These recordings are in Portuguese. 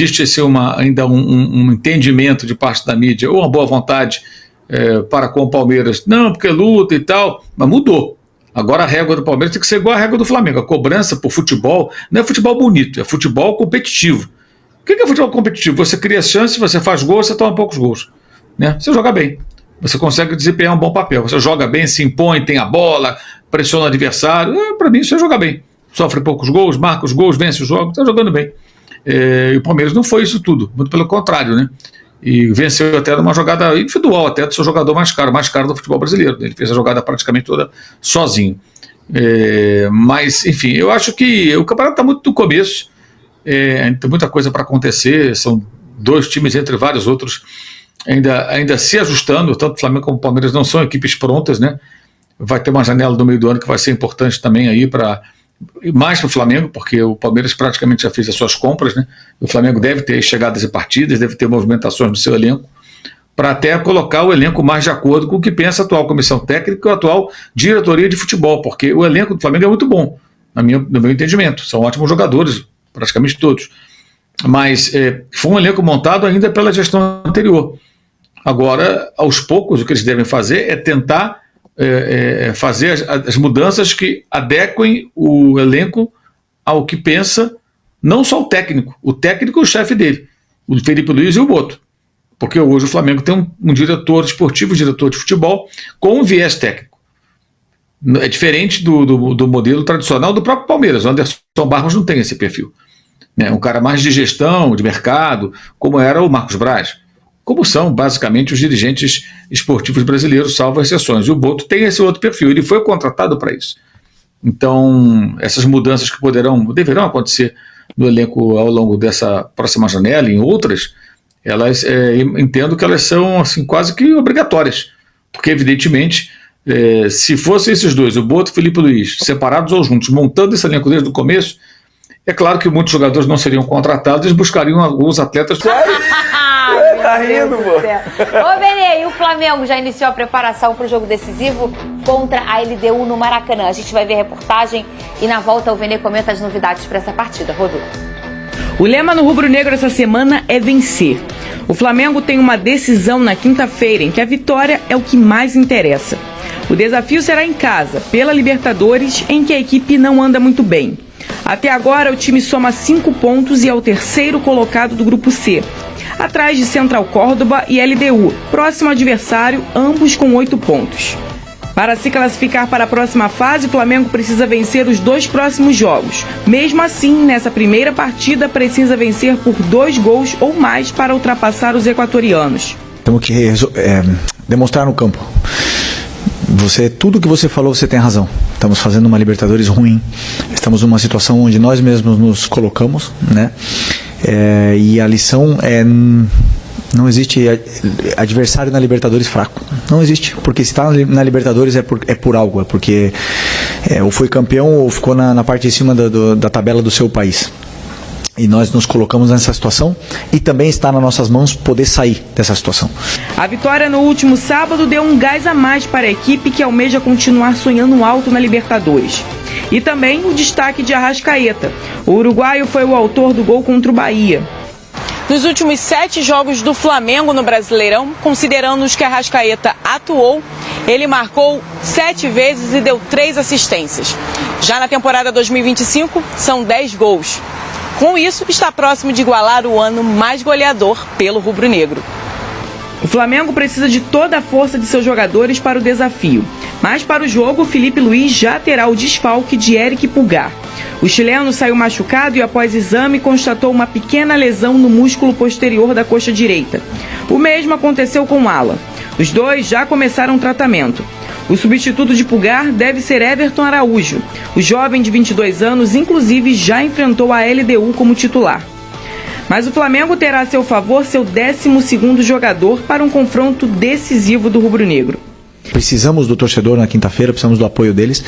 existe ainda um entendimento de parte da mídia, ou uma boa vontade para com o Palmeiras. Não, porque luta e tal, mas mudou. Agora a régua do Palmeiras tem que ser igual à régua do Flamengo. A cobrança por futebol não é futebol bonito, é futebol competitivo. O que é futebol competitivo? Você cria chance, você faz gol, você toma poucos gols. Né? Você joga bem, você consegue desempenhar um bom papel. Você joga bem, se impõe, tem a bola, pressiona o adversário. Para mim, isso é jogar bem. Sofre poucos gols, marca os gols, vence os jogos, está jogando bem. E o Palmeiras não foi isso tudo, muito pelo contrário, né? E venceu até numa jogada individual, até do seu jogador mais caro do futebol brasileiro. Ele fez a jogada praticamente toda sozinho. Mas, enfim, eu acho que o campeonato está muito no começo, tem muita coisa para acontecer, são 2 times entre vários outros ainda se ajustando, tanto o Flamengo como o Palmeiras não são equipes prontas, né? Vai ter uma janela no meio do ano que vai ser importante também aí mais para o Flamengo, porque o Palmeiras praticamente já fez as suas compras, né? O Flamengo deve ter chegadas e partidas, deve ter movimentações no seu elenco, para até colocar o elenco mais de acordo com o que pensa a atual comissão técnica e a atual diretoria de futebol, porque o elenco do Flamengo é muito bom, no meu entendimento, são ótimos jogadores, praticamente todos, mas foi um elenco montado ainda pela gestão anterior. Agora, aos poucos, o que eles devem fazer é tentar fazer as mudanças que adequem o elenco ao que pensa, não só o técnico e o chefe dele, o Felipe Luiz e o Boto, porque hoje o Flamengo tem um diretor esportivo, diretor de futebol com um viés técnico. É diferente do modelo tradicional do próprio Palmeiras. O Anderson Barros não tem esse perfil, né? Um cara mais de gestão, de mercado, como era o Marcos Braz, como são basicamente os dirigentes esportivos brasileiros, salvo exceções. E o Boto tem esse outro perfil, ele foi contratado para isso. Então, essas mudanças que deverão acontecer no elenco ao longo dessa próxima janela e em outras, elas entendo que elas são assim, quase que obrigatórias, porque evidentemente, se fossem esses dois, o Boto e o Felipe Luiz, separados ou juntos, montando esse elenco desde o começo, é claro que muitos jogadores não seriam contratados, eles buscariam alguns atletas. Tá rindo, pô. Ô, Benê, e o Flamengo já iniciou a preparação para o jogo decisivo contra a LDU no Maracanã. A gente vai ver a reportagem e na volta o Benê comenta as novidades para essa partida. Rodolfo. O lema no rubro-negro essa semana é vencer. O Flamengo tem uma decisão na quinta-feira em que a vitória é o que mais interessa. O desafio será em casa, pela Libertadores, em que a equipe não anda muito bem. Até agora o time soma 5 pontos e é o terceiro colocado do grupo C, atrás de Central Córdoba e LDU, próximo adversário, ambos com 8 pontos. Para se classificar para a próxima fase, o Flamengo precisa vencer os 2 próximos jogos. Mesmo assim, nessa primeira partida, precisa vencer por 2 gols ou mais para ultrapassar os equatorianos. Temos que demonstrar no campo. Tudo que você falou, você tem razão. Estamos fazendo uma Libertadores ruim. Estamos numa situação onde nós mesmos nos colocamos, né? E a lição não existe adversário na Libertadores fraco. Não existe. Porque se está na Libertadores é por algo. É porque ou foi campeão ou ficou na parte de cima da tabela do seu país. E nós nos colocamos nessa situação e também está nas nossas mãos poder sair dessa situação. A vitória no último sábado deu um gás a mais para a equipe que almeja continuar sonhando alto na Libertadores. E também o destaque de Arrascaeta. O uruguaio foi o autor do gol contra o Bahia. Nos últimos 7 jogos do Flamengo no Brasileirão, considerando os que Arrascaeta atuou, ele marcou 7 vezes e deu 3 assistências. Já na temporada 2025, são 10 gols. Com isso, está próximo de igualar o ano mais goleador pelo rubro-negro. O Flamengo precisa de toda a força de seus jogadores para o desafio. Mas para o jogo, Felipe Luiz já terá o desfalque de Eric Pulgar. O chileno saiu machucado e após exame constatou uma pequena lesão no músculo posterior da coxa direita. O mesmo aconteceu com Alan. Os dois já começaram o tratamento. O substituto de Pulgar deve ser Everton Araújo. O jovem de 22 anos, inclusive, já enfrentou a LDU como titular. Mas o Flamengo terá a seu favor seu 12º jogador para um confronto decisivo do rubro-negro. Precisamos do torcedor na quinta-feira, precisamos do apoio deles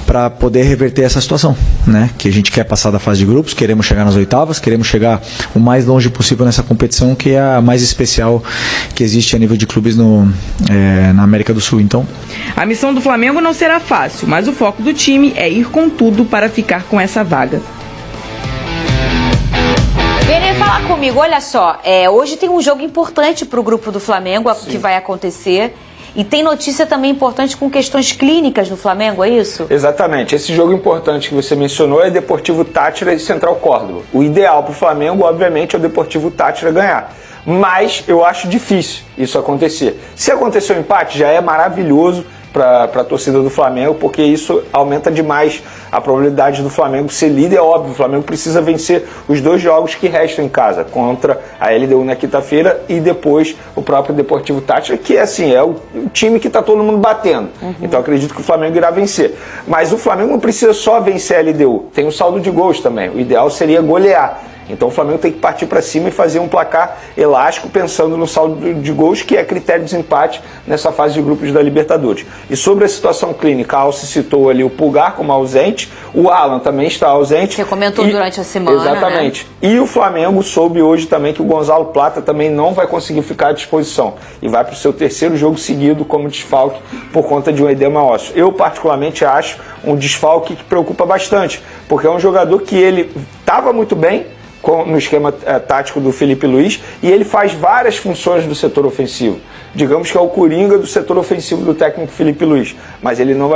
para poder reverter essa situação, né? Que a gente quer passar da fase de grupos, queremos chegar nas oitavas, queremos chegar o mais longe possível nessa competição, que é a mais especial que existe a nível de clubes na América do Sul. Então, a missão do Flamengo não será fácil, mas o foco do time é ir com tudo para ficar com essa vaga. Fala comigo, olha só, hoje tem um jogo importante para o grupo do Flamengo, que vai acontecer. E tem notícia também importante com questões clínicas no Flamengo, é isso? Exatamente. Esse jogo importante que você mencionou é Deportivo Táchira e Central Córdoba. O ideal para o Flamengo, obviamente, é o Deportivo Táchira ganhar. Mas eu acho difícil isso acontecer. Se acontecer um empate, já é maravilhoso para a torcida do Flamengo, porque isso aumenta demais a probabilidade do Flamengo ser líder. É óbvio, o Flamengo precisa vencer os 2 jogos que restam em casa, contra a LDU na quinta-feira e depois o próprio Deportivo Táchira, que assim, é o time que está todo mundo batendo. Então acredito que o Flamengo irá vencer. Mas o Flamengo não precisa só vencer a LDU, tem um saldo de gols também. O ideal seria golear. Então o Flamengo tem que partir para cima e fazer um placar elástico pensando no saldo de gols, que é critério de desempate nessa fase de grupos da Libertadores. E sobre a situação clínica, a Alce citou ali o Pulgar como ausente, o Alan também está ausente. Você comentou durante a semana, exatamente. Né? E o Flamengo soube hoje também que o Gonzalo Plata também não vai conseguir ficar à disposição e vai para o seu 3º jogo seguido como desfalque por conta de um edema ósseo. Eu particularmente acho um desfalque que preocupa bastante, porque é um jogador que ele estava muito bem no esquema tático do Felipe Luiz, e ele faz várias funções do setor ofensivo. Digamos que é o coringa do setor ofensivo do técnico Felipe Luiz, mas ele não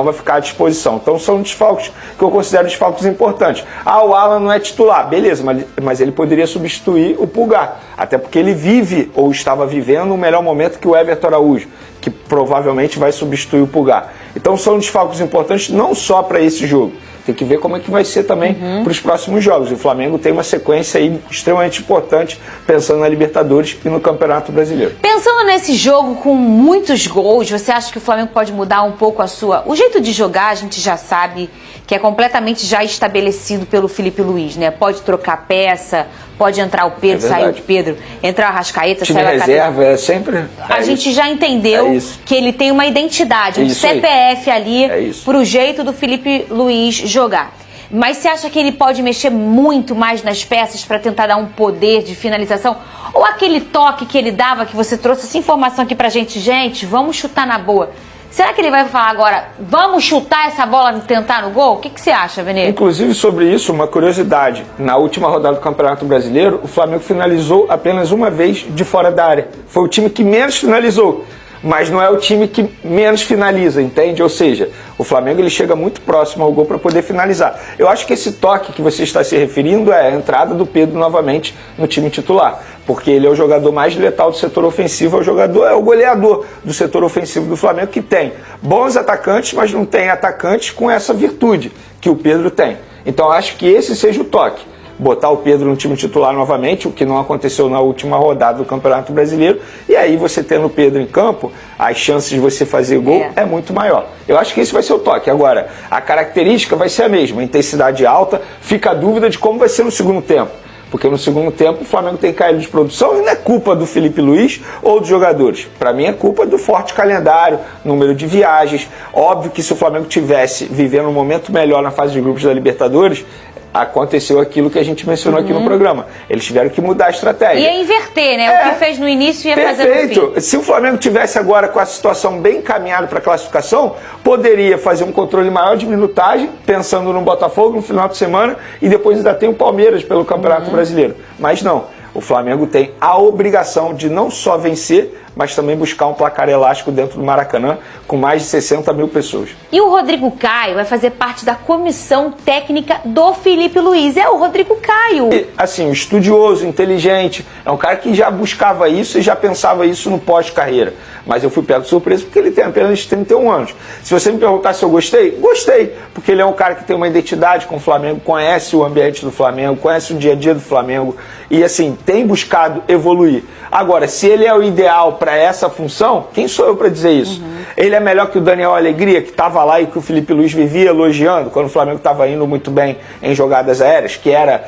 vai ficar à disposição. Então são desfalques que eu considero desfalques importantes. O Alan não é titular, beleza, mas ele poderia substituir o Pulgar, até porque ele vive ou estava vivendo o melhor momento que o Everton Araújo, que provavelmente vai substituir o Pulgar. Então são desfalques importantes não só para esse jogo. Tem que ver como é que vai ser também para os próximos jogos. O Flamengo tem uma sequência aí extremamente importante, pensando na Libertadores e no Campeonato Brasileiro. Pensando nesse jogo com muitos gols, você acha que o Flamengo pode mudar um pouco o jeito de jogar? A gente já sabe que é completamente já estabelecido pelo Felipe Luiz, né? Pode trocar peça, pode entrar o Pedro, sair o Pedro, entrar o Arrascaeta, time sair o reserva, é sempre... A gente já entendeu que ele tem uma identidade, um CPF ali pro jeito do Felipe Luiz jogar. Mas você acha que ele pode mexer muito mais nas peças para tentar dar um poder de finalização? Ou aquele toque que ele dava, que você trouxe essa informação aqui pra gente, vamos chutar na boa. Será que ele vai falar agora, vamos chutar essa bola e tentar no gol? O que você acha, Benê? Inclusive, sobre isso, uma curiosidade. Na última rodada do Campeonato Brasileiro, o Flamengo finalizou apenas uma vez de fora da área. Foi o time que menos finalizou, mas não é o time que menos finaliza, entende? Ou seja, o Flamengo ele chega muito próximo ao gol para poder finalizar. Eu acho que esse toque que você está se referindo é a entrada do Pedro novamente no time titular, porque ele é o jogador mais letal do setor ofensivo, é o goleador do setor ofensivo do Flamengo, que tem bons atacantes, mas não tem atacantes com essa virtude que o Pedro tem. Então acho que esse seja o toque. Botar o Pedro no time titular novamente, o que não aconteceu na última rodada do Campeonato Brasileiro, e aí você tendo o Pedro em campo, as chances de você fazer gol é muito maior. Eu acho que esse vai ser o toque. Agora, a característica vai ser a mesma, intensidade alta, fica a dúvida de como vai ser no segundo tempo. Porque no segundo tempo o Flamengo tem caído de produção e não é culpa do Felipe Luiz ou dos jogadores. Para mim é culpa do forte calendário, número de viagens. Óbvio que se o Flamengo tivesse vivendo um momento melhor na fase de grupos da Libertadores, aconteceu aquilo que a gente mencionou aqui no programa. Eles tiveram que mudar a estratégia. Ia inverter, né? O que fez no início ia fazer no fim. Se o Flamengo tivesse agora com a situação bem encaminhada para a classificação, poderia fazer um controle maior de minutagem, pensando no Botafogo no final de semana, e depois ainda tem o Palmeiras pelo Campeonato Brasileiro. Mas não. O Flamengo tem a obrigação de não só vencer, mas também buscar um placar elástico dentro do Maracanã, com mais de 60 mil pessoas. E o Rodrigo Caio vai fazer parte da comissão técnica do Felipe Luiz. É o Rodrigo Caio. E, assim, estudioso, inteligente, é um cara que já buscava isso e já pensava isso no pós-carreira. Mas eu fui pego de surpresa porque ele tem apenas 31 anos. Se você me perguntar se eu gostei, gostei. Porque ele é um cara que tem uma identidade com o Flamengo, conhece o ambiente do Flamengo, conhece o dia a dia do Flamengo e, assim, tem buscado evoluir. Agora, se ele é o ideal para essa função, quem sou eu para dizer isso? Ele é melhor que o Daniel Alegria, que estava lá e que o Felipe Luiz vivia elogiando quando o Flamengo estava indo muito bem em jogadas aéreas, que era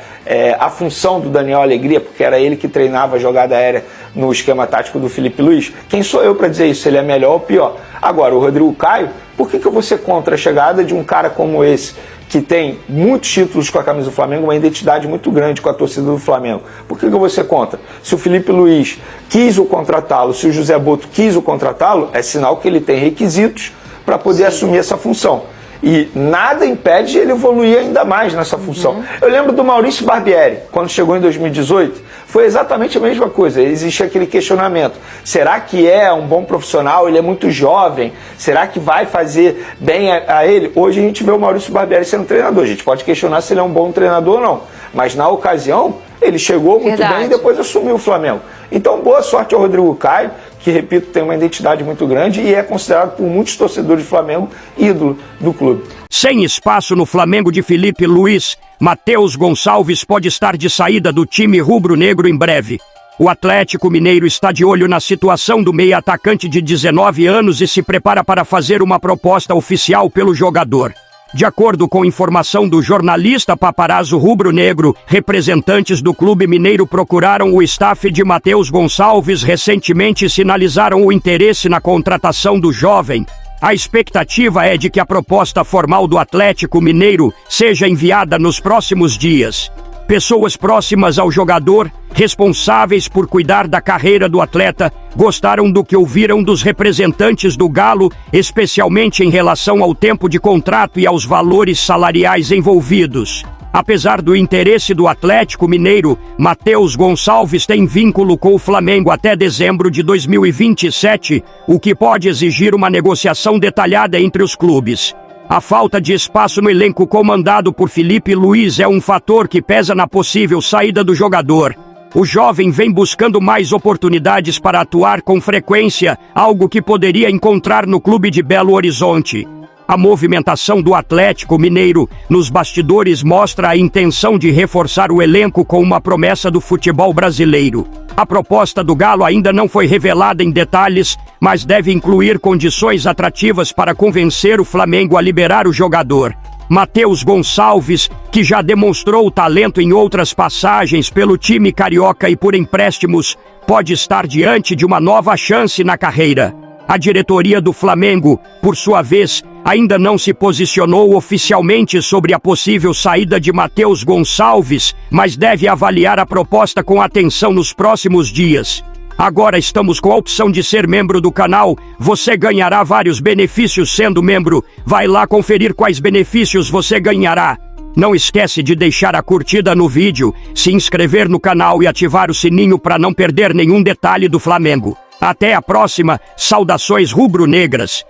a função do Daniel Alegria, porque era ele que treinava a jogada aérea no esquema tático do Felipe Luiz. Quem sou eu para dizer isso? Se ele é melhor ou pior? Agora, o Rodrigo Caio, por que eu vou ser contra a chegada de um cara como esse, que tem muitos títulos com a camisa do Flamengo, uma identidade muito grande com a torcida do Flamengo? Por que eu vou ser contra? Se o Felipe Luiz quis o contratá-lo, se o José Boto quis o contratá-lo, é sinal que ele tem requisitos para poder assumir essa função. E nada impede de ele evoluir ainda mais nessa função. Eu lembro do Maurício Barbieri, quando chegou em 2018, foi exatamente a mesma coisa. Existia aquele questionamento. Será que é um bom profissional? Ele é muito jovem. Será que vai fazer bem a ele? Hoje a gente vê o Maurício Barbieri sendo treinador. A gente pode questionar se ele é um bom treinador ou não. Mas na ocasião, ele chegou muito bem e depois assumiu o Flamengo. Então, boa sorte ao Rodrigo Caio, que, repito, tem uma identidade muito grande e é considerado por muitos torcedores do Flamengo ídolo do clube. Sem espaço no Flamengo de Filipe Luís, Matheus Gonçalves pode estar de saída do time rubro-negro em breve. O Atlético Mineiro está de olho na situação do meia-atacante de 19 anos e se prepara para fazer uma proposta oficial pelo jogador. De acordo com informação do jornalista Paparazzo rubro-negro, representantes do clube mineiro procuraram o staff de Matheus Gonçalves recentemente e sinalizaram o interesse na contratação do jovem. A expectativa é de que a proposta formal do Atlético Mineiro seja enviada nos próximos dias. Pessoas próximas ao jogador, responsáveis por cuidar da carreira do atleta, gostaram do que ouviram dos representantes do Galo, especialmente em relação ao tempo de contrato e aos valores salariais envolvidos. Apesar do interesse do Atlético Mineiro, Matheus Gonçalves tem vínculo com o Flamengo até dezembro de 2027, o que pode exigir uma negociação detalhada entre os clubes. A falta de espaço no elenco comandado por Filipe Luís é um fator que pesa na possível saída do jogador. O jovem vem buscando mais oportunidades para atuar com frequência, algo que poderia encontrar no clube de Belo Horizonte. A movimentação do Atlético Mineiro nos bastidores mostra a intenção de reforçar o elenco com uma promessa do futebol brasileiro. A proposta do Galo ainda não foi revelada em detalhes, mas deve incluir condições atrativas para convencer o Flamengo a liberar o jogador. Matheus Gonçalves, que já demonstrou talento em outras passagens pelo time carioca e por empréstimos, pode estar diante de uma nova chance na carreira. A diretoria do Flamengo, por sua vez, ainda não se posicionou oficialmente sobre a possível saída de Matheus Gonçalves, mas deve avaliar a proposta com atenção nos próximos dias. Agora estamos com a opção de ser membro do canal. Você ganhará vários benefícios sendo membro. Vai lá conferir quais benefícios você ganhará. Não esquece de deixar a curtida no vídeo, se inscrever no canal e ativar o sininho para não perder nenhum detalhe do Flamengo. Até a próxima, saudações rubro-negras.